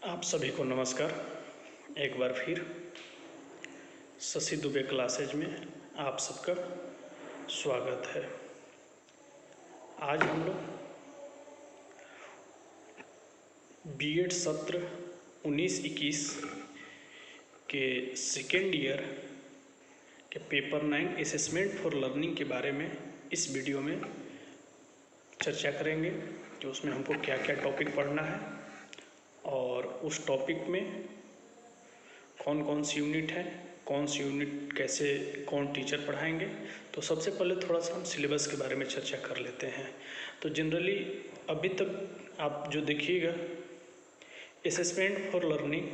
आप सभी को नमस्कार। एक बार फिर शशि दुबे क्लासेज में आप सबका स्वागत है। आज हम लोग बीएड सत्र 19-21 के सेकेंड ईयर के पेपर 9 असेसमेंट फॉर लर्निंग के बारे में इस वीडियो में चर्चा करेंगे कि उसमें हमको क्या क्या टॉपिक पढ़ना है और उस टॉपिक में कौन कौन सी यूनिट है, कौन सी यूनिट कैसे कौन टीचर पढ़ाएंगे। तो सबसे पहले थोड़ा सा हम सिलेबस के बारे में चर्चा कर लेते हैं। तो जनरली अभी तक आप जो देखिएगा असेसमेंट फॉर लर्निंग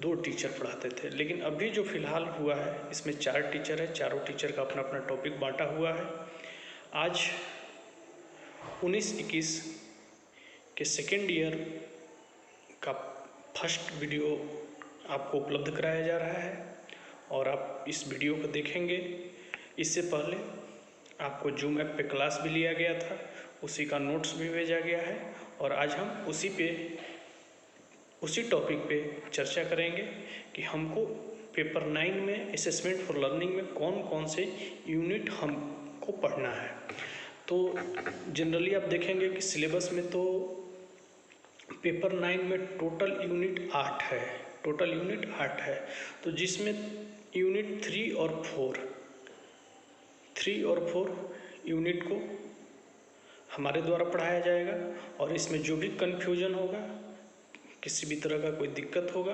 2 टीचर पढ़ाते थे, लेकिन अभी जो फ़िलहाल हुआ है इसमें 4 टीचर है। चारों टीचर का अपना अपना टॉपिक बांटा हुआ है। आज 19-21 के सेकेंड ईयर का फर्स्ट वीडियो आपको उपलब्ध कराया जा रहा है और आप इस वीडियो को देखेंगे। इससे पहले आपको जूम ऐप पे क्लास भी लिया गया था, उसी का नोट्स भी भेजा गया है और आज हम उसी टॉपिक पे चर्चा करेंगे कि हमको पेपर 9 में असेसमेंट फॉर लर्निंग में कौन कौन से यूनिट हमको पढ़ना है। तो जनरली आप देखेंगे कि सिलेबस में तो पेपर 9 में टोटल यूनिट 8 है। तो जिसमें यूनिट 3 और 4 यूनिट को हमारे द्वारा पढ़ाया जाएगा और इसमें जो भी कन्फ्यूजन होगा, किसी भी तरह का कोई दिक्कत होगा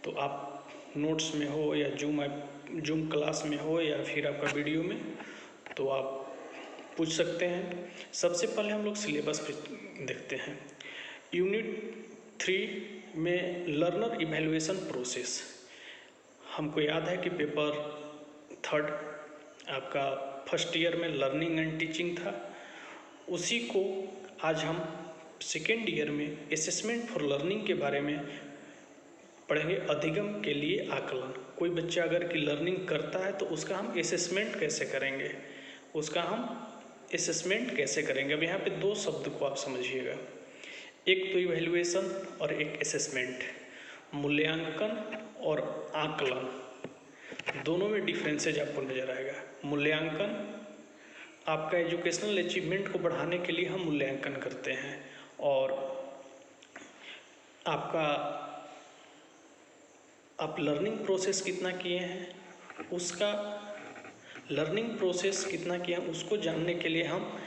तो आप नोट्स में हो या जूम क्लास में हो या फिर आपका वीडियो में, तो आप पूछ सकते हैं। सबसे पहले हम लोग सिलेबस पे देखते हैं। यूनिट 3 में लर्नर इवैल्यूएशन प्रोसेस, हमको याद है कि पेपर 3 आपका फर्स्ट ईयर में लर्निंग एंड टीचिंग था। उसी को आज हम सेकेंड ईयर में असेसमेंट फॉर लर्निंग के बारे में पढ़ेंगे। अधिगम के लिए आकलन, कोई बच्चा अगर की लर्निंग करता है तो उसका हम असेसमेंट कैसे करेंगे, अब यहाँ पे 2 शब्द को आप समझिएगा, एक तो इवैल्यूएशन और एक असेसमेंट। मूल्यांकन और आकलन दोनों में डिफरेंसेज आपको नज़र आएगा। मूल्यांकन आपका एजुकेशनल अचीवमेंट को बढ़ाने के लिए हम मूल्यांकन करते हैं और आप लर्निंग प्रोसेस कितना किए हैं, उसको जानने के लिए हम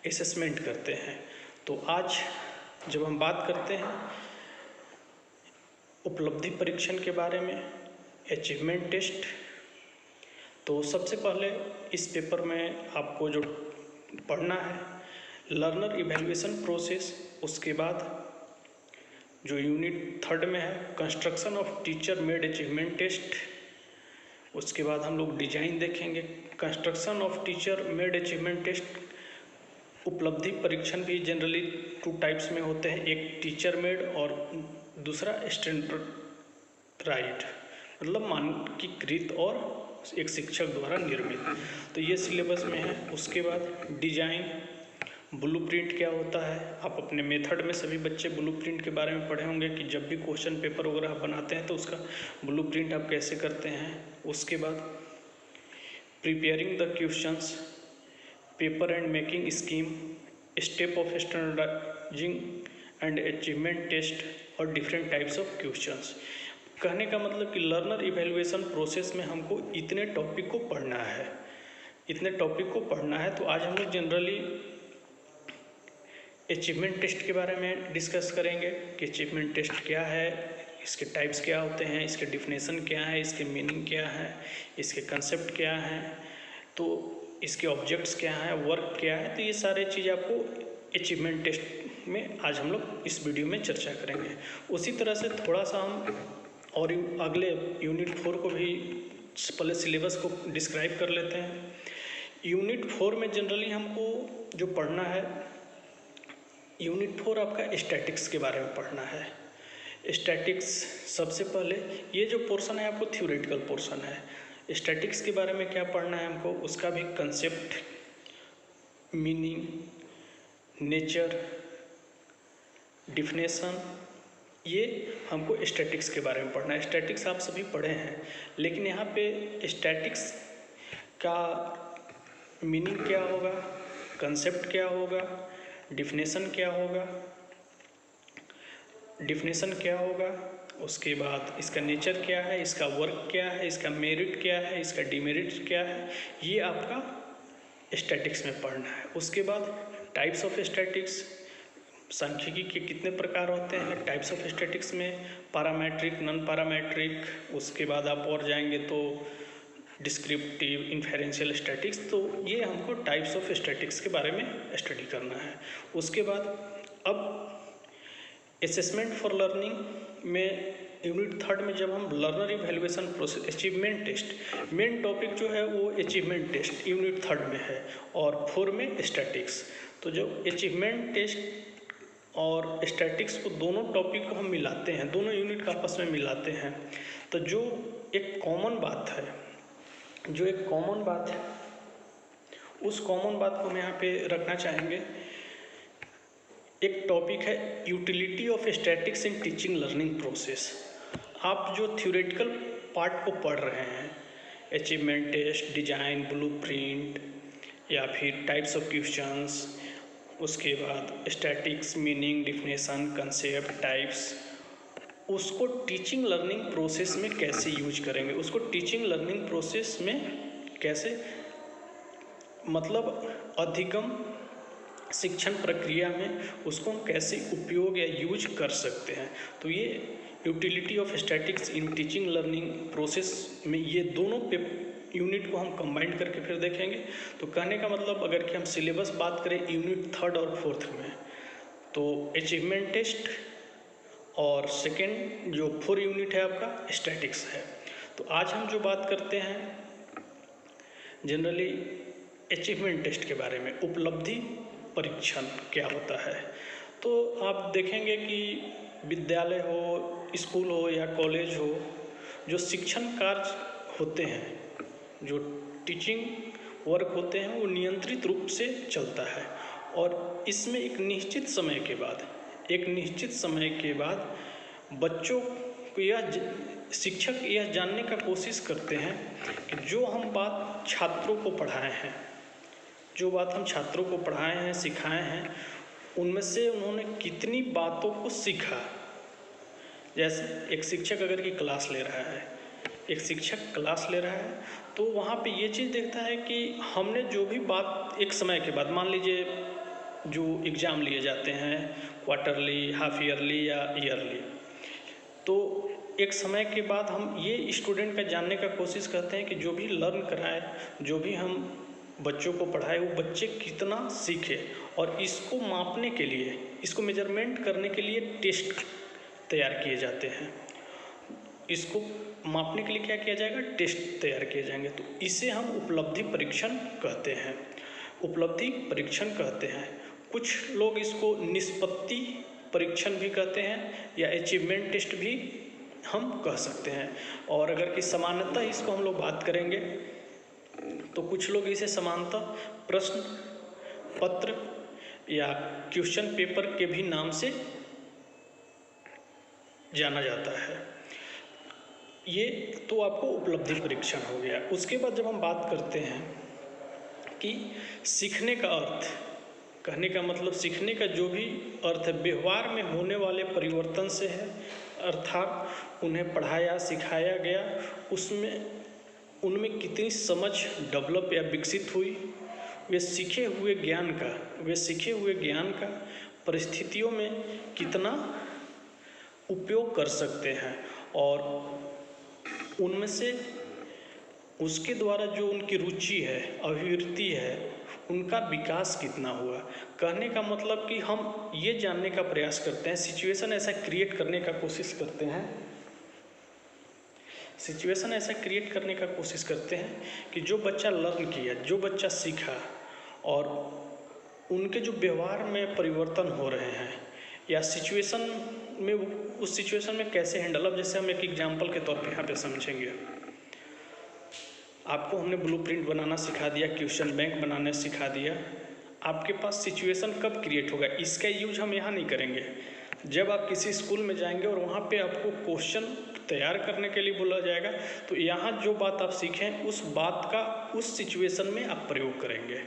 असेसमेंट करते हैं। तो आज जब हम बात करते हैं उपलब्धि परीक्षण के बारे में, अचीवमेंट टेस्ट, तो सबसे पहले इस पेपर में आपको जो पढ़ना है लर्नर इवैल्यूएशन प्रोसेस, उसके बाद जो यूनिट 3 में है construction of teacher made achievement test, उसके बाद हम लोग डिजाइन देखेंगे। Construction of teacher made achievement test, उपलब्धि परीक्षण भी जनरली 2 टाइप्स में होते हैं, एक टीचर मेड और दूसरा स्टैंडर्डाइज्ड, मतलब मानकीकृत और एक शिक्षक द्वारा निर्मित। तो ये सिलेबस में है। उसके बाद डिजाइन, ब्लूप्रिंट क्या होता है, आप अपने मेथड में सभी बच्चे ब्लूप्रिंट के बारे में पढ़े होंगे कि जब भी क्वेश्चन पेपर वगैरह बनाते हैं तो उसका ब्लूप्रिंट आप कैसे करते हैं। उसके बाद preparing the questions, paper and making scheme, step of standardising and achievement test और डिफरेंट टाइप्स ऑफ क्वेश्चंस। कहने का मतलब कि लर्नर इवैल्यूएशन प्रोसेस में हमको इतने टॉपिक को पढ़ना है। तो आज हम लोग जनरली अचीवमेंट टेस्ट के बारे में डिस्कस करेंगे कि अचीवमेंट टेस्ट क्या है, इसके टाइप्स क्या होते हैं, इसके डिफिनेशन क्या है, इसके मीनिंग क्या है, इसके कंसेप्ट क्या हैं, तो इसके ऑब्जेक्ट्स क्या हैं, वर्क क्या है। तो ये सारे चीज़ आपको अचीवमेंट टेस्ट में आज हम लोग इस वीडियो में चर्चा करेंगे। उसी तरह से थोड़ा सा हम और अगले यूनिट 4 को भी पहले सिलेबस को डिस्क्राइब कर लेते हैं। यूनिट 4 में जनरली हमको जो पढ़ना है, यूनिट 4 आपका स्टैटिक्स के बारे में पढ़ना है। स्टैटिक्स सबसे पहले ये जो पोर्शन है आपको थ्योरेटिकल पोर्शन है। स्टैटिक्स के बारे में क्या पढ़ना है हमको, उसका भी कंसेप्ट, मीनिंग, नेचर, डिफिनेशन ये हमको स्टैटिक्स के बारे में पढ़ना है। स्टैटिक्स आप सभी पढ़े हैं, लेकिन यहाँ पे स्टैटिक्स का मीनिंग क्या होगा, कंसेप्ट क्या होगा, डिफिनेशन क्या होगा, उसके बाद इसका नेचर क्या है, इसका वर्क क्या है, इसका मेरिट क्या है, इसका डिमेरिट क्या है, ये आपका स्टैटिक्स में पढ़ना है। उसके बाद टाइप्स ऑफ स्टैटिक्स, सांख्यिकी के कितने प्रकार होते हैं टाइप्स ऑफ स्टैटिक्स में, पैरामेट्रिक, नॉन पैरामेट्रिक, उसके बाद आप और जाएंगे तो डिस्क्रिप्टिव, इन्फेरेंशियल स्टैटिक्स। तो ये हमको टाइप्स ऑफ स्टैटिक्स के बारे में स्टडी करना है। उसके बाद अब असेसमेंट फॉर लर्निंग में यूनिट 3 में जब हम learner evaluation process, achievement test, main topic जो है वो अचीवमेंट टेस्ट यूनिट 3 में है और 4 में स्टैटिक्स। तो जो अचीवमेंट टेस्ट और स्टैटिक्स को दोनों टॉपिक को हम मिलाते हैं, दोनों यूनिट का आपस में मिलाते हैं, तो जो एक कॉमन बात है उस कॉमन बात को हम यहाँ पे रखना चाहेंगे। एक टॉपिक है utility of statics in teaching learning process. आप जो थ्योरेटिकल पार्ट को पढ़ रहे हैं, अचीवमेंट टेस्ट, डिजाइन, ब्लूप्रिंट या फिर टाइप्स ऑफ क्वेश्चंस, उसके बाद statics, meaning, definition, concept, types, उसको टीचिंग लर्निंग प्रोसेस में कैसे यूज करेंगे, उसको टीचिंग लर्निंग प्रोसेस में कैसे, मतलब अधिगम शिक्षण प्रक्रिया में उसको हम कैसे उपयोग या यूज कर सकते हैं। तो ये utility of statics in teaching learning process में ये दोनों यूनिट को हम कंबाइंड करके फिर देखेंगे। तो कहने का मतलब अगर कि हम सिलेबस बात करें यूनिट 3 और 4 में, तो अचीवमेंट टेस्ट और सेकेंड जो 4 यूनिट है आपका स्टैटिक्स है। तो आज हम जो बात करते हैं जनरली अचीवमेंट टेस्ट के बारे में, उपलब्धि परीक्षण क्या होता है। तो आप देखेंगे कि विद्यालय हो, स्कूल हो या कॉलेज हो, जो शिक्षण कार्य होते हैं, जो टीचिंग वर्क होते हैं, वो नियंत्रित रूप से चलता है और इसमें एक निश्चित समय के बाद बच्चों को या शिक्षक यह जानने का कोशिश करते हैं कि जो हम बात छात्रों को पढ़ाए हैं, सिखाए हैं, उनमें से उन्होंने कितनी बातों को सीखा। जैसे एक शिक्षक अगर की क्लास ले रहा है तो वहाँ पे ये चीज़ देखता है कि हमने जो भी बात एक समय के बाद, मान लीजिए जो एग्ज़ाम लिए जाते हैं क्वार्टरली, हाफ ईयरली या ईयरली, तो एक समय के बाद हम ये स्टूडेंट का जानने का कोशिश करते हैं कि जो भी लर्न कराए, जो भी हम बच्चों को पढ़ाए, वो बच्चे कितना सीखे, और इसको मापने के लिए, इसको मेजरमेंट करने के लिए टेस्ट तैयार किए जाते हैं। इसको मापने के लिए क्या किया जाएगा, टेस्ट तैयार किए जाएंगे। तो इसे हम उपलब्धि परीक्षण कहते हैं। कुछ लोग इसको निष्पत्ति परीक्षण भी कहते हैं या अचीवमेंट टेस्ट भी हम कह सकते हैं। और अगर कि समानता इसको हम लोग बात करेंगे तो कुछ लोग इसे समानता प्रश्न पत्र या क्वेश्चन पेपर के भी नाम से जाना जाता है। ये तो आपको उपलब्धि परीक्षण हो गया। उसके बाद जब हम बात करते हैं कि सीखने का अर्थ, कहने का मतलब सीखने का जो भी अर्थ है व्यवहार में होने वाले परिवर्तन से है, अर्थात उन्हें पढ़ाया सिखाया गया, उनमें कितनी समझ डेवलप या विकसित हुई, वे सीखे हुए ज्ञान का परिस्थितियों में कितना उपयोग कर सकते हैं, और उनमें से उसके द्वारा जो उनकी रुचि है, अभिवृत्ति है, उनका विकास कितना हुआ। कहने का मतलब कि हम ये जानने का प्रयास करते हैं, सिचुएशन ऐसा क्रिएट करने का कोशिश करते हैं कि जो बच्चा लर्न किया, जो बच्चा सीखा, और उनके जो व्यवहार में परिवर्तन हो रहे हैं या सिचुएशन में, उस सिचुएशन में कैसे हैंडल। अब जैसे हम एक एग्जांपल के तौर पे यहाँ पे समझेंगे, आपको हमने ब्लूप्रिंट बनाना सिखा दिया, क्वेश्चन बैंक बनाना सिखा दिया, आपके पास सिचुएशन कब क्रिएट होगा, इसका यूज हम यहाँ नहीं करेंगे। जब आप किसी स्कूल में जाएंगे और वहाँ पे आपको क्वेश्चन तैयार करने के लिए बोला जाएगा, तो यहाँ जो बात आप सीखें उस बात का उस सिचुएशन में आप प्रयोग करेंगे।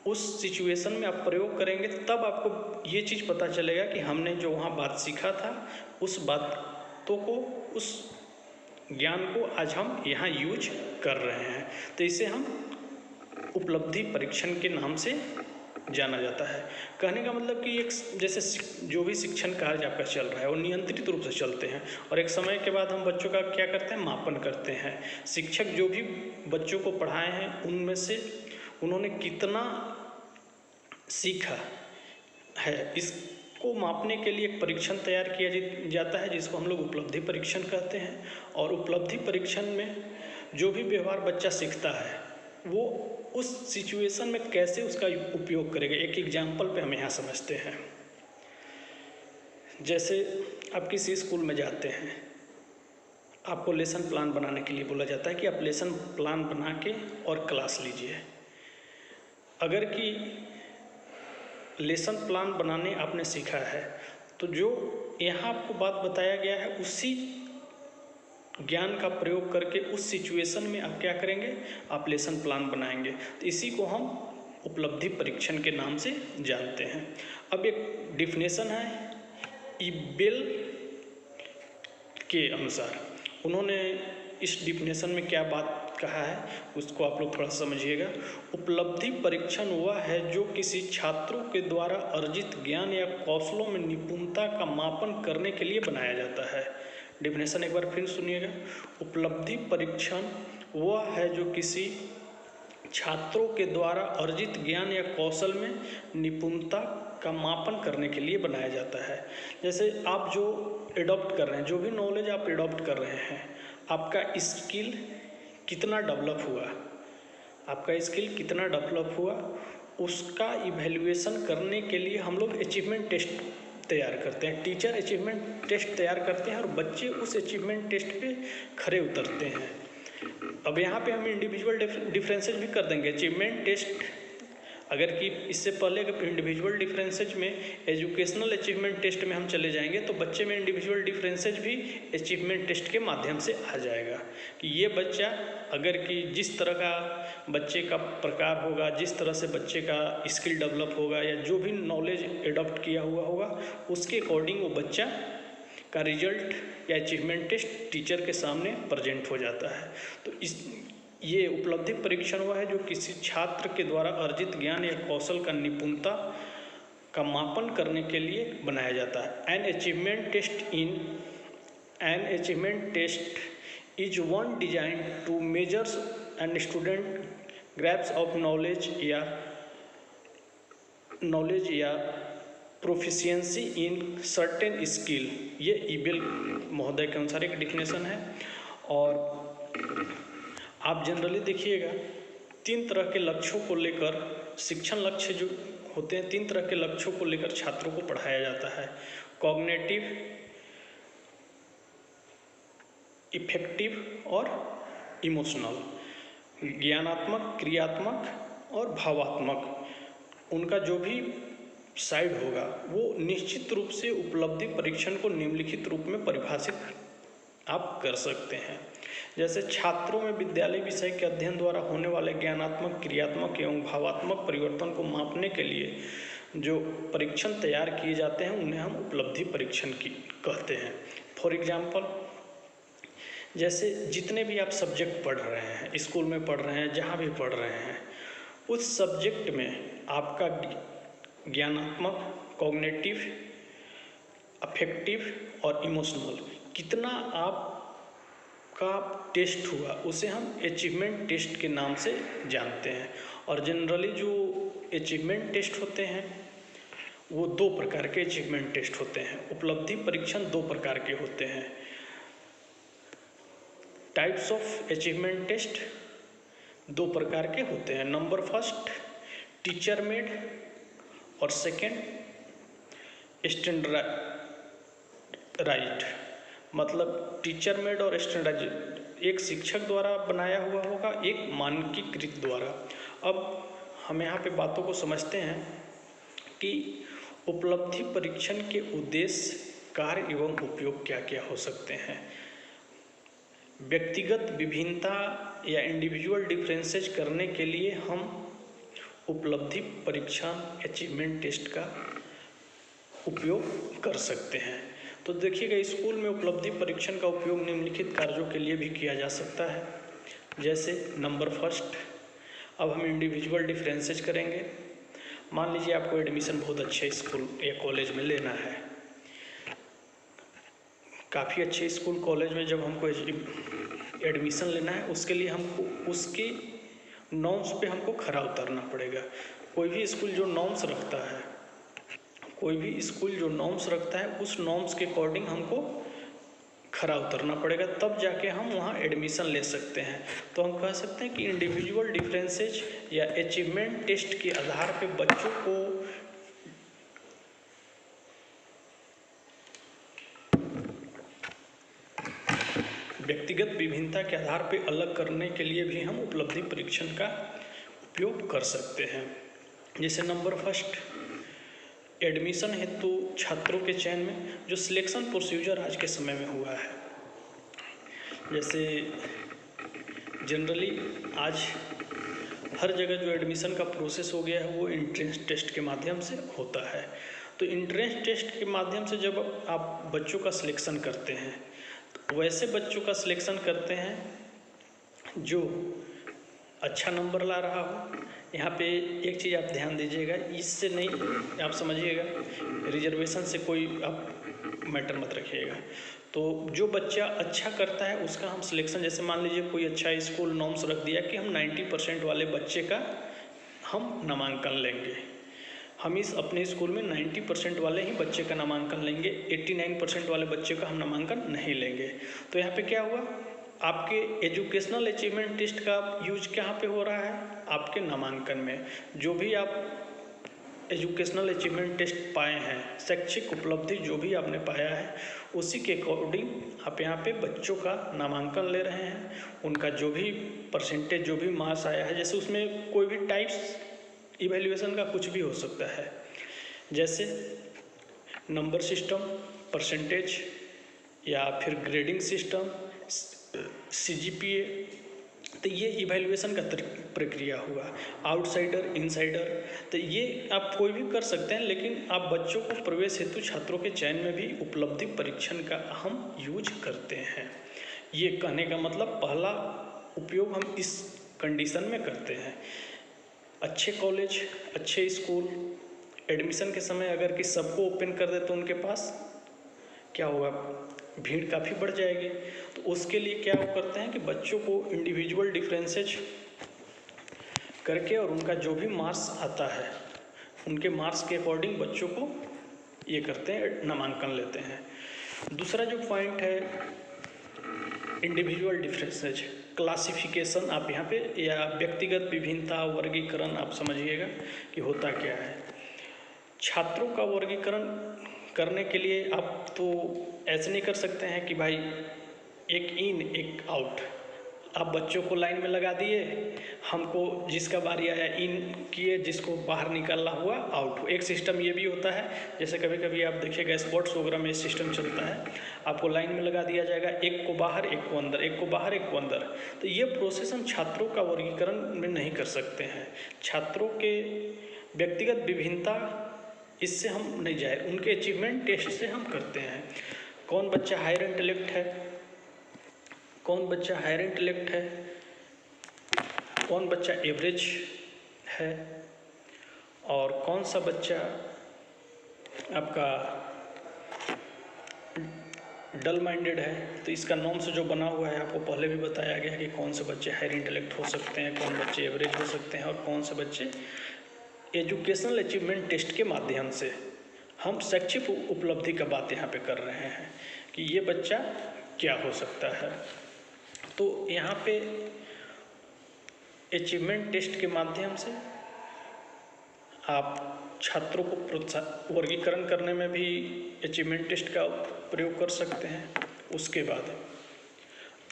उस सिचुएशन में आप प्रयोग करेंगे तब आपको ये चीज़ पता चलेगा कि हमने जो वहाँ बात सीखा था उस बातों को, उस ज्ञान को आज हम यहाँ यूज कर रहे हैं। तो इसे हम उपलब्धि परीक्षण के नाम से जाना जाता है। कहने का मतलब कि एक जैसे जो भी शिक्षण कार्य आपका चल रहा है वो नियंत्रित रूप से चलते हैं और एक समय के बाद हम बच्चों का क्या करते हैं, मापन करते हैं। शिक्षक जो भी बच्चों को पढ़ाए हैं उनमें से उन्होंने कितना सीखा है, इसको मापने के लिए एक परीक्षण तैयार किया जाता है जिसको हम लोग उपलब्धि परीक्षण कहते हैं। और उपलब्धि परीक्षण में जो भी व्यवहार बच्चा सीखता है वो उस सिचुएशन में कैसे उसका उपयोग करेगा, एक एग्जाम्पल पे हम यहाँ समझते हैं। जैसे आप किसी स्कूल में जाते हैं, आपको लेसन प्लान बनाने के लिए बोला जाता है कि आप लेसन प्लान बना के और क्लास लीजिए। अगर कि लेसन प्लान बनाने आपने सीखा है तो जो यहाँ आपको बात बताया गया है उसी ज्ञान का प्रयोग करके उस सिचुएशन में आप क्या करेंगे, आप लेसन प्लान बनाएंगे। तो इसी को हम उपलब्धि परीक्षण के नाम से जानते हैं। अब एक डिफिनेशन है ईबेल के अनुसार, उन्होंने इस डिफिनेशन में क्या बात कहा है उसको आप लोग थोड़ा समझिएगा। उपलब्धि परीक्षण वह है जो किसी छात्रों के द्वारा अर्जित ज्ञान या कौशलों में निपुणता का मापन करने के लिए बनाया जाता है। डिफिनेशन एक बार फिर सुनिएगा। उपलब्धि परीक्षण वह है जो किसी छात्रों के द्वारा अर्जित ज्ञान या कौशल में निपुणता का मापन करने के लिए बनाया जाता है। जैसे आप जो एडॉप्ट कर रहे हैं, जो भी नॉलेज आप एडॉप्ट कर रहे हैं, आपका स्किल कितना डेवलप हुआ, आपका स्किल कितना डेवलप हुआ, उसका इवैल्यूएशन करने के लिए हम लोग अचीवमेंट टेस्ट तैयार करते हैं। टीचर अचीवमेंट टेस्ट तैयार करते हैं और बच्चे उस अचीवमेंट टेस्ट पे खरे उतरते हैं। अब यहाँ पे हम इंडिविजुअल डिफरेंसेज भी कर देंगे। अचीवमेंट टेस्ट अगर कि इससे पहले अगर इंडिविजुअल डिफरेंसेज में एजुकेशनल अचीवमेंट टेस्ट में हम चले जाएंगे तो बच्चे में इंडिविजुअल डिफरेंसेज भी अचीवमेंट टेस्ट के माध्यम से आ जाएगा कि ये बच्चा अगर कि जिस तरह का बच्चे का प्रकार होगा, जिस तरह से बच्चे का स्किल डेवलप होगा या जो भी नॉलेज एडॉप्ट किया हुआ होगा उसके अकॉर्डिंग वो बच्चा का रिजल्ट या अचीवमेंट टेस्ट टीचर के सामने प्रेजेंट हो जाता है। तो ये उपलब्धि परीक्षण हुआ है जो किसी छात्र के द्वारा अर्जित ज्ञान या कौशल का निपुणता का मापन करने के लिए बनाया जाता है। An achievement test is one design to measures and student grasps of knowledge या प्रोफिशिएंसी इन सर्टेन स्किल। ये ईबेल महोदय के अनुसार एक डिफिनेशन है। और आप जनरली देखिएगा 3 तरह के लक्ष्यों को लेकर शिक्षण लक्ष्य जो होते हैं, 3 तरह के लक्ष्यों को लेकर छात्रों को पढ़ाया जाता है। कॉग्निटिव, इफेक्टिव और इमोशनल। ज्ञानात्मक, क्रियात्मक और भावात्मक। उनका जो भी साइड होगा वो निश्चित रूप से उपलब्धि परीक्षण को निम्नलिखित रूप में परिभाषित आप कर सकते हैं। जैसे छात्रों में विद्यालय विषय के अध्ययन द्वारा होने वाले ज्ञानात्मक, क्रियात्मक एवं भावात्मक परिवर्तन को मापने के लिए जो परीक्षण तैयार किए जाते हैं उन्हें हम उपलब्धि परीक्षण कहते हैं। फॉर एग्जाम्पल, जैसे जितने भी आप सब्जेक्ट पढ़ रहे हैं, स्कूल में पढ़ रहे हैं, जहाँ भी पढ़ रहे हैं, उस सब्जेक्ट में आपका ज्ञानात्मक, कॉग्निटिव, अफेक्टिव और इमोशनल कितना आपका टेस्ट हुआ उसे हम अचीवमेंट टेस्ट के नाम से जानते हैं। और जनरली जो अचीवमेंट टेस्ट होते हैं वो 2 प्रकार के अचीवमेंट टेस्ट होते हैं। उपलब्धि परीक्षण 2 प्रकार के होते हैं। टाइप्स ऑफ अचीवमेंट टेस्ट 2 प्रकार के होते हैं। नंबर फर्स्ट टीचर मेड और सेकेंड स्टैंडर्डाइज्ड। मतलब टीचर मेड और स्टैंडर्डाइज्ड एक शिक्षक द्वारा बनाया हुआ होगा, एक मानकीकृत द्वारा। अब हम यहाँ पे बातों को समझते हैं कि उपलब्धि परीक्षण के उद्देश्य, कार्य एवं उपयोग क्या क्या हो सकते हैं। व्यक्तिगत विभिन्नता या इंडिविजुअल डिफरेंसेस करने के लिए हम उपलब्धि परीक्षण अचीवमेंट टेस्ट का उपयोग कर सकते हैं। तो देखिएगा, स्कूल में उपलब्धि परीक्षण का उपयोग निम्नलिखित कार्यों के लिए भी किया जा सकता है। जैसे नंबर फर्स्ट, अब हम इंडिविजुअल डिफरेंसेस करेंगे। मान लीजिए आपको एडमिशन बहुत अच्छे स्कूल या कॉलेज में लेना है। काफ़ी अच्छे स्कूल कॉलेज में जब हमको एडमिशन लेना है, उसके लिए हमको उसके नॉर्म्स पे हमको खरा उतरना पड़ेगा। कोई भी स्कूल जो नॉर्म्स रखता है, उस नॉर्म्स के अकॉर्डिंग हमको खरा उतरना पड़ेगा, तब जाके हम वहाँ एडमिशन ले सकते हैं। तो हम कह सकते हैं कि इंडिविजुअल डिफरेंसेस या अचीवमेंट टेस्ट के आधार पे बच्चों को व्यक्तिगत विभिन्नता के आधार पे अलग करने के लिए भी हम उपलब्धि परीक्षण का उपयोग कर सकते हैं। जैसे नंबर फर्स्ट, एडमिशन हेतु छात्रों के चयन में जो सिलेक्शन प्रोसीजर आज के समय में हुआ है, जैसे जनरली आज हर जगह जो एडमिशन का प्रोसेस हो गया है वो एंट्रेंस टेस्ट के माध्यम से होता है। तो एंट्रेंस टेस्ट के माध्यम से जब आप बच्चों का सिलेक्शन करते हैं, तो वैसे बच्चों का सिलेक्शन करते हैं जो अच्छा नंबर ला रहा हो। यहाँ पे एक चीज़ आप ध्यान दीजिएगा, इससे नहीं आप समझिएगा, रिजर्वेशन से कोई आप मैटर मत रखिएगा। तो जो बच्चा अच्छा करता है उसका हम सिलेक्शन, जैसे मान लीजिए कोई अच्छा स्कूल नॉर्म्स रख दिया कि हम 90% वाले बच्चे का हम नामांकन लेंगे। हम इस अपने स्कूल में 90% वाले ही बच्चे का नामांकन लेंगे, 89% वाले बच्चे का हम नामांकन नहीं लेंगे। तो यहाँ पे क्या हुआ, आपके एजुकेशनल अचीवमेंट टेस्ट का यूज कहाँ पे हो रहा है, आपके नामांकन में। जो भी आप एजुकेशनल अचीवमेंट टेस्ट पाए हैं, शैक्षिक उपलब्धि जो भी आपने पाया है, उसी के अकॉर्डिंग आप यहाँ पे बच्चों का नामांकन ले रहे हैं। उनका जो भी परसेंटेज, जो भी मार्क्स आया है, जैसे उसमें कोई भी टाइप्स इवैल्यूएशन का कुछ भी हो सकता है, जैसे नंबर सिस्टम, परसेंटेज, या फिर ग्रेडिंग सिस्टम, CGPA। तो ये इवैल्यूएशन का प्रक्रिया हुआ। आउटसाइडर, इनसाइडर, तो ये आप कोई भी कर सकते हैं, लेकिन आप बच्चों को प्रवेश हेतु छात्रों के चयन में भी उपलब्धि परीक्षण का हम यूज करते हैं। ये कहने का मतलब पहला उपयोग हम इस कंडीशन में करते हैं। अच्छे कॉलेज, अच्छे स्कूल एडमिशन के समय अगर कि सबको ओपन कर दे तो उनके पास क्या होगा, भीड़ काफ़ी बढ़ जाएगी। तो उसके लिए क्या वो करते हैं कि बच्चों को इंडिविजुअल डिफरेंसेज करके और उनका जो भी मार्क्स आता है, उनके मार्क्स के अकॉर्डिंग बच्चों को ये करते हैं, नामांकन लेते हैं। दूसरा जो पॉइंट है इंडिविजुअल डिफरेंसेज क्लासिफिकेशन, आप यहाँ पे, या व्यक्तिगत विभिन्नता वर्गीकरण, आप समझिएगा कि होता क्या है। छात्रों का वर्गीकरण करने के लिए आप तो ऐसे नहीं कर सकते हैं कि भाई एक इन एक आउट, आप बच्चों को लाइन में लगा दिए, हमको जिसका बारी आया इन किए, जिसको बाहर निकालना हुआ आउट। एक सिस्टम ये भी होता है, जैसे कभी कभी आप देखिएगा स्पोर्ट्स वगैरह में सिस्टम चलता है, आपको लाइन में लगा दिया जाएगा, एक को बाहर, एक को अंदर, एक को बाहर, एक को अंदर। तो ये प्रोसेस हम छात्रों का वर्गीकरण में नहीं कर सकते हैं। छात्रों के व्यक्तिगत विभिन्नता, इससे हम नहीं जाए, उनके अचीवमेंट टेस्ट से हम करते हैं। कौन बच्चा हायर इंटेलेक्ट है, कौन बच्चा हायर इंटेलेक्ट है, कौन बच्चा एवरेज है, और कौन सा बच्चा आपका डल माइंडेड है। तो इसका नॉर्म्स जो बना हुआ है आपको पहले भी बताया गया है कि कौन से बच्चे हायर इंटेलेक्ट हो सकते हैं, कौन बच्चे एवरेज हो सकते हैं, और कौन से बच्चे एजुकेशनल अचीवमेंट टेस्ट के माध्यम से हम शैक्षिक उपलब्धि का बात यहाँ पे कर रहे हैं कि ये बच्चा क्या हो सकता है। तो यहाँ पे अचीवमेंट टेस्ट के माध्यम से आप छात्रों को वर्गीकरण करने में भी अचीवमेंट टेस्ट का प्रयोग कर सकते हैं। उसके बाद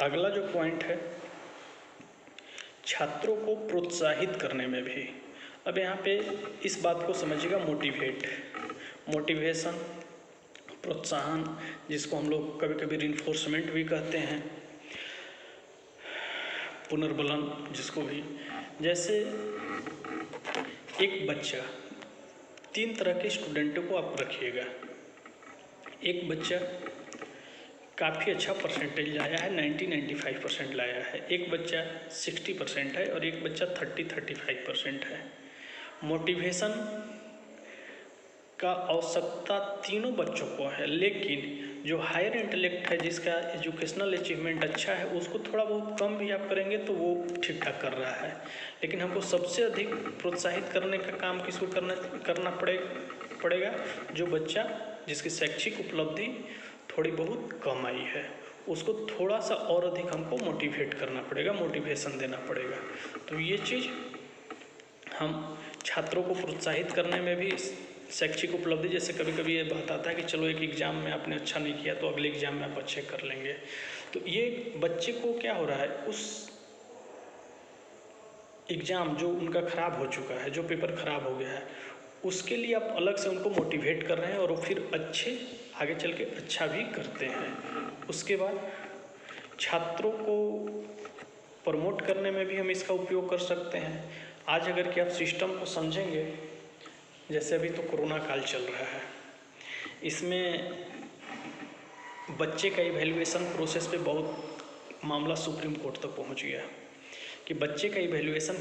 अगला जो पॉइंट है, छात्रों को प्रोत्साहित करने में भी। अब यहाँ पे इस बात को समझिएगा, मोटिवेशन, प्रोत्साहन, जिसको हम लोग कभी कभी रिइंफोर्समेंट भी कहते हैं, पुनर्बलन जिसको भी। जैसे एक बच्चा, 3 तरह के स्टूडेंटों को आप रखिएगा। एक बच्चा काफ़ी अच्छा परसेंटेज लाया है, 90-95% लाया है। एक बच्चा 60% है और एक बच्चा 30-35% है। मोटिवेशन का आवश्यकता तीनों बच्चों को है, लेकिन जो हायर इंटेलेक्ट है, जिसका एजुकेशनल अचीवमेंट अच्छा है, उसको थोड़ा बहुत कम भी आप करेंगे तो वो ठीक ठाक कर रहा है। लेकिन हमको सबसे अधिक प्रोत्साहित करने का काम किसको करना पड़ेगा? जो बच्चा जिसकी शैक्षिक उपलब्धि थोड़ी बहुत कम आई है, उसको थोड़ा सा और अधिक हमको मोटिवेट करना पड़ेगा, मोटिवेशन देना पड़ेगा। तो ये चीज़ हम छात्रों को प्रोत्साहित करने में भी, शैक्षिक उपलब्धि, जैसे कभी कभी ये बात आता है कि चलो एक एग्ज़ाम में आपने अच्छा नहीं किया तो अगले एग्ज़ाम में आप अच्छे कर लेंगे, तो ये बच्चे को क्या हो रहा है, उस एग्ज़ाम जो उनका ख़राब हो चुका है, जो पेपर ख़राब हो गया है, उसके लिए आप अलग से उनको मोटिवेट कर रहे हैं और वो फिर अच्छे आगे चल के अच्छा भी करते हैं। उसके बाद छात्रों को प्रमोट करने में भी हम इसका उपयोग कर सकते हैं। आज अगर कि आप सिस्टम को समझेंगे, जैसे अभी तो कोरोना काल चल रहा है, इसमें बच्चे का इवैल्यूएशन प्रोसेस पे बहुत मामला सुप्रीम कोर्ट तक पहुंच गया कि बच्चे का इवैल्यूएशन,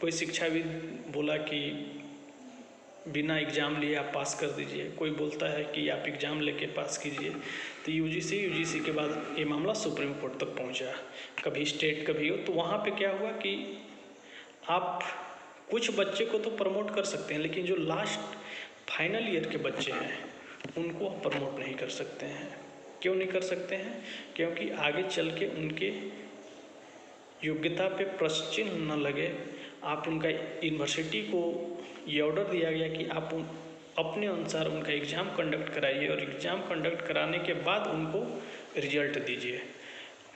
कोई शिक्षाविद बोला कि बिना एग्ज़ाम लिए आप पास कर दीजिए, कोई बोलता है कि आप एग्ज़ाम लेके पास कीजिए। तो यूजीसी के बाद ये मामला सुप्रीम कोर्ट तक पहुंचा, कभी स्टेट कभी हो। तो वहाँ पे क्या हुआ कि आप कुछ बच्चे को तो प्रमोट कर सकते हैं, लेकिन जो लास्ट फाइनल ईयर के बच्चे हैं उनको आप प्रमोट नहीं कर सकते हैं। क्यों नहीं कर सकते हैं? क्योंकि आगे चल के उनके योग्यता पे प्रश्न चिन्ह न लगे। आप उनका, यूनिवर्सिटी को ये ऑर्डर दिया गया कि आप अपने अनुसार उनका एग्ज़ाम कंडक्ट कराइए और एग्ज़ाम कंडक्ट कराने के बाद उनको रिजल्ट दीजिए।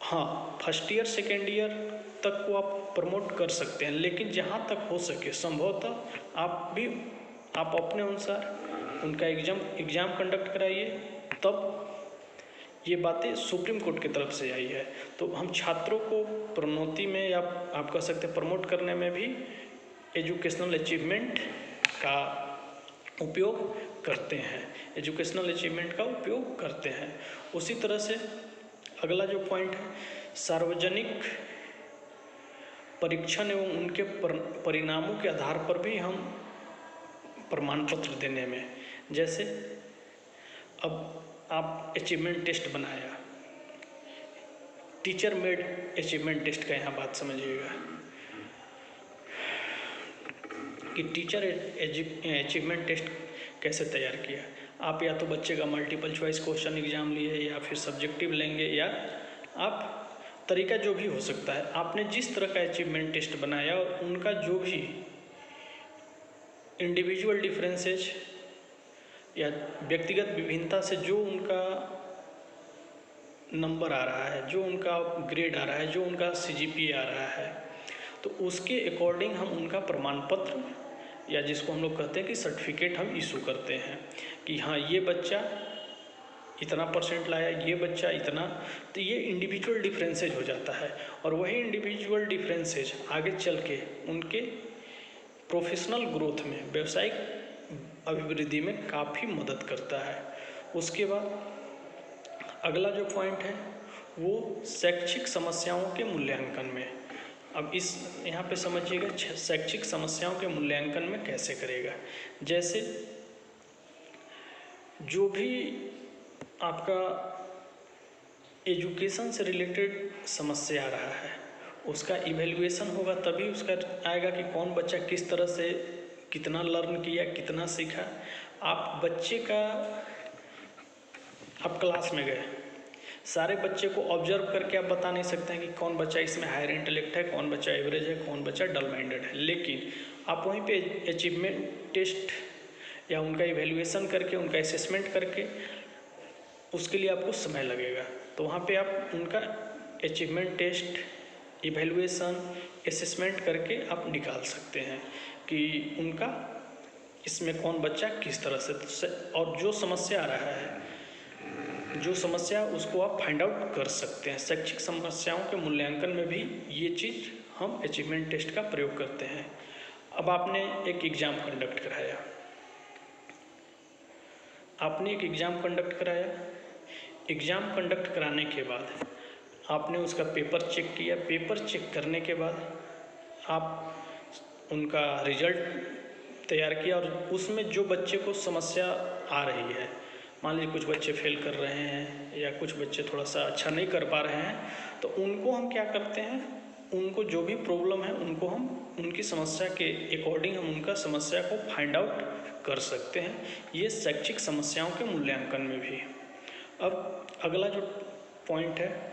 हाँ, फर्स्ट ईयर सेकेंड ईयर तक को आप प्रमोट कर सकते हैं, लेकिन जहाँ तक हो सके संभवतः आप अपने अनुसार उनका एग्ज़ाम कंडक्ट कराइए। तब ये बातें सुप्रीम कोर्ट की तरफ से आई है। तो हम छात्रों को प्रोन्नति में, या आप कह सकते हैं प्रमोट करने में भी एजुकेशनल अचीवमेंट का उपयोग करते हैं, एजुकेशनल अचीवमेंट का उपयोग करते हैं। उसी तरह से अगला जो पॉइंट है, सार्वजनिक परीक्षण एवं उनके परिणामों के आधार पर भी हम प्रमाण पत्र देने में, जैसे अब आप अचीवमेंट टेस्ट बनाया, टीचर मेड अचीवमेंट टेस्ट का यहाँ बात समझिएगा कि टीचर अचीवमेंट टेस्ट कैसे तैयार किया। आप या तो बच्चे का मल्टीपल चॉइस क्वेश्चन एग्ज़ाम लिए, या फिर सब्जेक्टिव लेंगे, या आप तरीका जो भी हो सकता है, आपने जिस तरह का अचीवमेंट टेस्ट बनाया और उनका जो भी इंडिविजुअल डिफरेंसेज या व्यक्तिगत विभिन्नता से जो उनका नंबर आ रहा है, जो उनका ग्रेड आ रहा है, जो उनका CGPA आ रहा है, तो उसके अकॉर्डिंग हम उनका प्रमाण पत्र, या जिसको हम लोग कहते हैं कि सर्टिफिकेट, हम इशू करते हैं कि हाँ ये बच्चा इतना परसेंट लाया, ये बच्चा इतना। तो ये इंडिविजुअल डिफरेंसेज हो जाता है, और वही इंडिविजुअल डिफरेंसेज आगे चल के उनके प्रोफेशनल ग्रोथ में, व्यावसायिक अभिवृद्धि में काफ़ी मदद करता है। उसके बाद अगला जो पॉइंट है वो शैक्षिक समस्याओं के मूल्यांकन में। अब इस यहाँ पे समझिएगा, शैक्षिक समस्याओं के मूल्यांकन में कैसे करेगा। जैसे जो भी आपका एजुकेशन से रिलेटेड समस्या आ रहा है, उसका इवैल्यूएशन होगा, तभी उसका आएगा कि कौन बच्चा किस तरह से कितना लर्न किया, कितना सीखा। आप बच्चे का, आप क्लास में गए, सारे बच्चे को ऑब्जर्व करके आप बता नहीं सकते हैं कि कौन बच्चा इसमें हायर इंटेलेक्ट है, कौन बच्चा एवरेज है, कौन बच्चा डल माइंडेड है। लेकिन आप वहीं पे अचीवमेंट टेस्ट या उनका इवैल्यूएशन करके, उनका असेसमेंट करके, उसके लिए आपको समय लगेगा। तो वहाँ पे आप उनका अचीवमेंट टेस्ट, इवैल्यूएशन, असेसमेंट करके आप निकाल सकते हैं कि उनका इसमें कौन बच्चा किस तरह से, और जो समस्या आ रहा है, जो समस्या उसको आप फाइंड आउट कर सकते हैं। शैक्षिक समस्याओं के मूल्यांकन में भी ये चीज़ हम अचीवमेंट टेस्ट का प्रयोग करते हैं। अब आपने एक एग्ज़ाम कंडक्ट कराया, एग्ज़ाम कंडक्ट कराने के बाद आपने उसका पेपर चेक किया, पेपर चेक करने के बाद आप उनका रिजल्ट तैयार किया, और उसमें जो बच्चे को समस्या आ रही है, मान लीजिए कुछ बच्चे फेल कर रहे हैं या कुछ बच्चे थोड़ा सा अच्छा नहीं कर पा रहे हैं, तो उनको हम क्या करते हैं, उनको जो भी प्रॉब्लम है उनको हम उनकी समस्या के अकॉर्डिंग हम उनका समस्या को फाइंड आउट कर सकते हैं, ये शैक्षिक समस्याओं के मूल्यांकन में भी। अब अगला जो पॉइंट है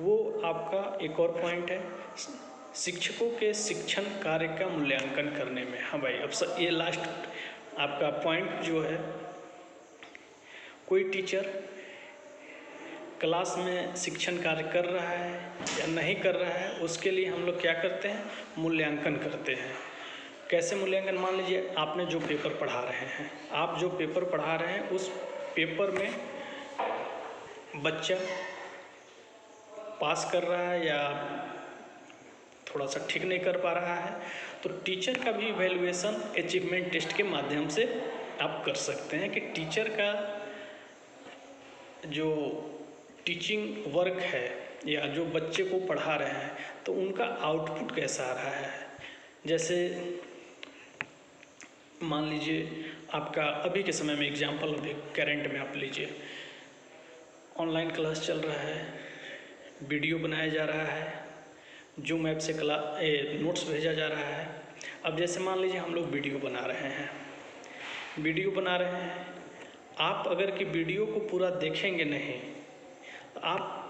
वो आपका एक और पॉइंट है, शिक्षकों के शिक्षण कार्य का मूल्यांकन करने में। हाँ भाई, अब ये लास्ट आपका पॉइंट जो है, कोई टीचर क्लास में शिक्षण कार्य कर रहा है या नहीं कर रहा है, उसके लिए हम लोग क्या करते हैं, मूल्यांकन करते हैं। कैसे मूल्यांकन, मान लीजिए आपने जो पेपर पढ़ा रहे हैं, आप जो पेपर पढ़ा रहे हैं उस पेपर में बच्चा पास कर रहा है या थोड़ा सा ठीक नहीं कर पा रहा है, तो टीचर का भी इवैल्यूएशन अचीवमेंट टेस्ट के माध्यम से आप कर सकते हैं कि टीचर का जो टीचिंग वर्क है या जो बच्चे को पढ़ा रहे हैं तो उनका आउटपुट कैसा आ रहा है। जैसे मान लीजिए आपका अभी के समय में एग्जाम्पल, अभी करंट में आप लीजिए, ऑनलाइन क्लास चल रहा है, वीडियो बनाया जा रहा है, जूम ऐप से नोट्स भेजा जा रहा है। अब जैसे मान लीजिए हम लोग वीडियो बना रहे हैं, आप अगर कि वीडियो को पूरा देखेंगे नहीं, तो आप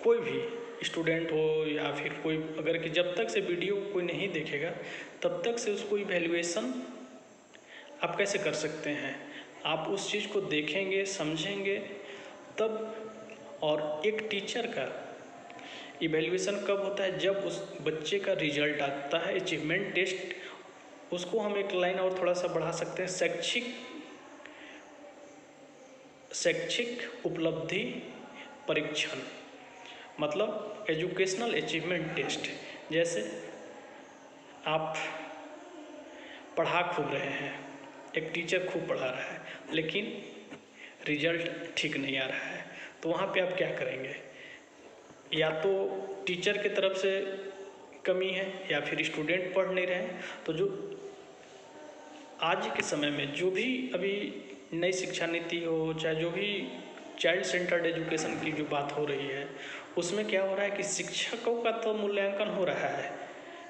कोई भी स्टूडेंट हो या फिर कोई, अगर कि जब तक से वीडियो कोई नहीं देखेगा तब तक से उसको इवैल्यूएशन आप कैसे कर सकते हैं। आप उस चीज़ को देखेंगे, समझेंगे तब। और एक टीचर का इवैल्यूएशन कब होता है, जब उस बच्चे का रिजल्ट आता है, अचीवमेंट टेस्ट, उसको हम एक लाइन और थोड़ा सा बढ़ा सकते हैं, शैक्षिक उपलब्धि परीक्षण, मतलब एजुकेशनल अचीवमेंट टेस्ट। जैसे आप पढ़ा खूब रहे हैं, एक टीचर खूब पढ़ा रहा है लेकिन रिजल्ट ठीक नहीं आ रहा है, तो वहाँ पे आप क्या करेंगे, या तो टीचर की तरफ से कमी है या फिर स्टूडेंट पढ़ नहीं रहे हैं। तो जो आज के समय में जो भी अभी नई शिक्षा नीति हो, चाहे जो भी चाइल्ड सेंटर्ड एजुकेशन की जो बात हो रही है, उसमें क्या हो रहा है कि शिक्षकों का तो मूल्यांकन हो रहा है,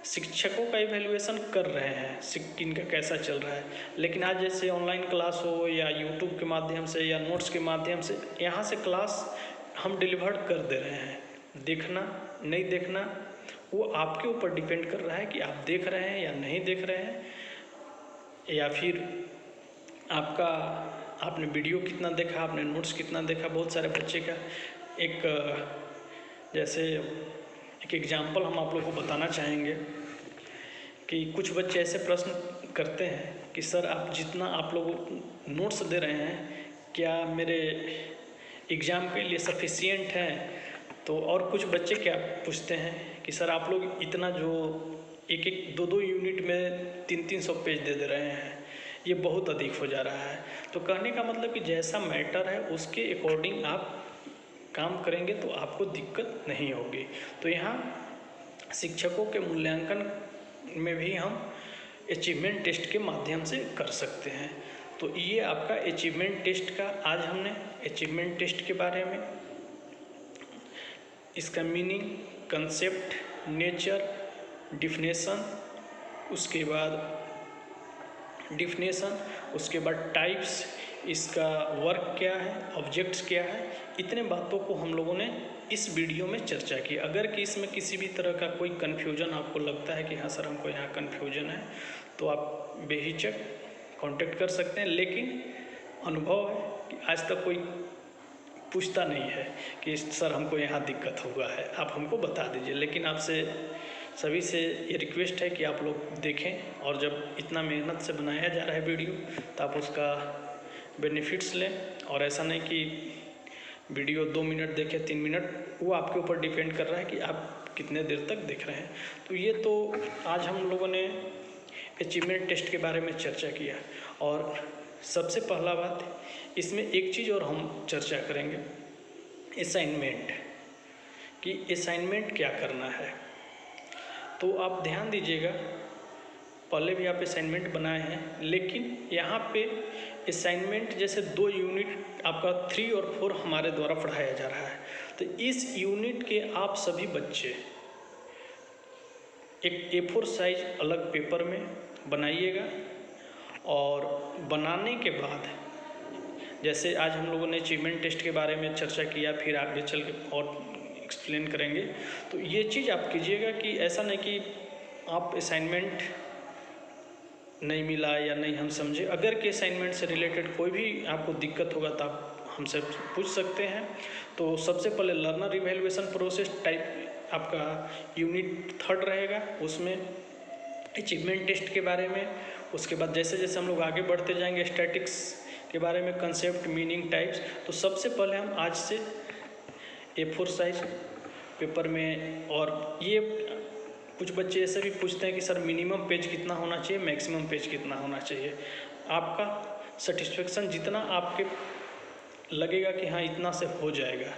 शिक्षकों का इवैल्यूएशन कर रहे हैं इनका कैसा चल रहा है, लेकिन आज जैसे ऑनलाइन क्लास हो या यूट्यूब के माध्यम से या नोट्स के माध्यम से यहाँ से क्लास हम डिलीवर कर दे रहे हैं। देखना नहीं देखना वो आपके ऊपर डिपेंड कर रहा है कि आप देख रहे हैं या नहीं देख रहे हैं, या फिर आपने वीडियो कितना देखा, आपने नोट्स कितना देखा। बहुत सारे बच्चे का जैसे एक एग्जाम्पल हम आप लोगों को बताना चाहेंगे कि कुछ बच्चे ऐसे प्रश्न करते हैं कि सर आप जितना आप लोग नोट्स दे रहे हैं क्या मेरे एग्ज़ाम के लिए सफिशिएंट हैं। तो और कुछ बच्चे क्या पूछते हैं कि सर आप लोग इतना जो एक दो यूनिट में 300 पेज दे रहे हैं, ये बहुत अधिक हो जा रहा है। तो कहने का मतलब कि जैसा मैटर है उसके अकॉर्डिंग आप काम करेंगे तो आपको दिक्कत नहीं होगी। तो यहाँ शिक्षकों के मूल्यांकन में भी हम अचीवमेंट टेस्ट के माध्यम से कर सकते हैं। तो ये आपका अचीवमेंट टेस्ट का, आज हमने अचीवमेंट टेस्ट के बारे में, इसका मीनिंग, कंसेप्ट, नेचर, डिफिनेशन, उसके बाद टाइप्स, इसका वर्क क्या है, ऑब्जेक्ट्स क्या है, इतने बातों को हम लोगों ने इस वीडियो में चर्चा की। अगर कि इसमें किसी भी तरह का कोई कन्फ्यूजन आपको लगता है कि हाँ सर हमको यहाँ कन्फ्यूजन है, तो आप बेहिचक कांटेक्ट कर सकते हैं। लेकिन अनुभव है कि आज तक कोई पूछता नहीं है कि सर हमको यहाँ दिक्कत हुआ है, आप हमको बता दीजिए। लेकिन आपसे सभी से ये रिक्वेस्ट है कि आप लोग देखें, और जब इतना मेहनत से बनाया जा रहा है वीडियो तो आप उसका बेनिफिट्स लें। और ऐसा नहीं कि वीडियो 2 मिनट देखें 3 मिनट, वो आपके ऊपर डिपेंड कर रहा है कि आप कितने देर तक देख रहे हैं। तो ये तो आज हम लोगों ने अचीवमेंट टेस्ट के बारे में चर्चा किया। और सबसे पहला बात, इसमें एक चीज़ और हम चर्चा करेंगे, असाइनमेंट, कि असाइनमेंट क्या करना है। तो आप ध्यान दीजिएगा, पहले भी आप असाइनमेंट बनाए हैं, लेकिन यहाँ पे असाइनमेंट जैसे 2 यूनिट आपका 3 और 4 हमारे द्वारा पढ़ाया जा रहा है। तो इस यूनिट के आप सभी बच्चे एक A4 साइज अलग पेपर में बनाइएगा, और बनाने के बाद जैसे आज हम लोगों ने अचीवमेंट टेस्ट के बारे में चर्चा किया, फिर आगे चल के और एक्सप्लेन करेंगे। तो ये चीज़ आप कीजिएगा कि ऐसा नहीं कि आप असाइनमेंट नहीं मिला या नहीं हम समझे। अगर के असाइनमेंट से रिलेटेड कोई भी आपको दिक्कत होगा तो आप हमसे पूछ सकते हैं। तो सबसे पहले लर्नर इवैल्यूएशन प्रोसेस टाइप आपका यूनिट 3 रहेगा, उसमें अचीवमेंट टेस्ट के बारे में। उसके बाद जैसे जैसे हम लोग आगे बढ़ते जाएंगे स्टैटिक्स के बारे में, कंसेप्ट, मीनिंग, टाइप्स। तो सबसे पहले हम आज से A4 साइज पेपर में, और ये कुछ बच्चे ऐसे भी पूछते हैं कि सर मिनिमम पेज कितना होना चाहिए, मैक्सिमम पेज कितना होना चाहिए। आपका सेटिस्फेक्शन जितना आपके लगेगा कि हाँ इतना से हो जाएगा,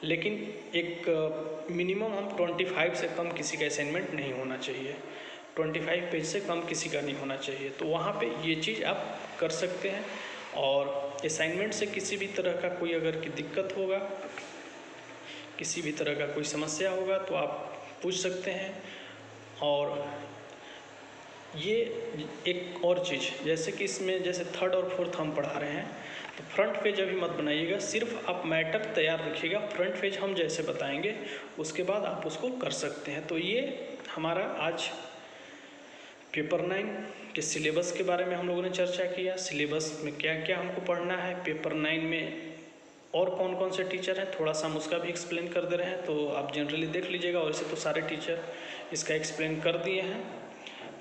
लेकिन एक मिनिमम हम 25 से कम किसी का असाइनमेंट नहीं होना चाहिए, 25 पेज से कम किसी का नहीं होना चाहिए। तो वहाँ पे ये चीज़ आप कर सकते हैं। और असाइनमेंट से किसी भी तरह का कोई अगर की दिक्कत होगा, किसी भी तरह का कोई समस्या होगा तो आप पूछ सकते हैं। और ये एक और चीज़, जैसे कि इसमें जैसे 3rd और 4th हम पढ़ा रहे हैं, तो फ्रंट पेज अभी मत बनाइएगा, सिर्फ आप मैटर तैयार रखिएगा। फ्रंट पेज हम जैसे बताएंगे उसके बाद आप उसको कर सकते हैं। तो ये हमारा आज पेपर 9 के सिलेबस के बारे में हम लोगों ने चर्चा किया। सिलेबस में क्या क्या हमको पढ़ना है, पेपर 9 में और कौन कौन से टीचर हैं, थोड़ा सा हम उसका भी एक्सप्लेन कर दे रहे हैं। तो आप जनरली देख लीजिएगा, वैसे तो सारे टीचर इसका एक्सप्लेन कर दिए हैं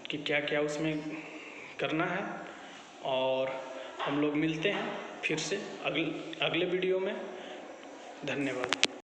कि क्या क्या उसमें करना है। और हम लोग मिलते हैं फिर से अगले वीडियो में। धन्यवाद।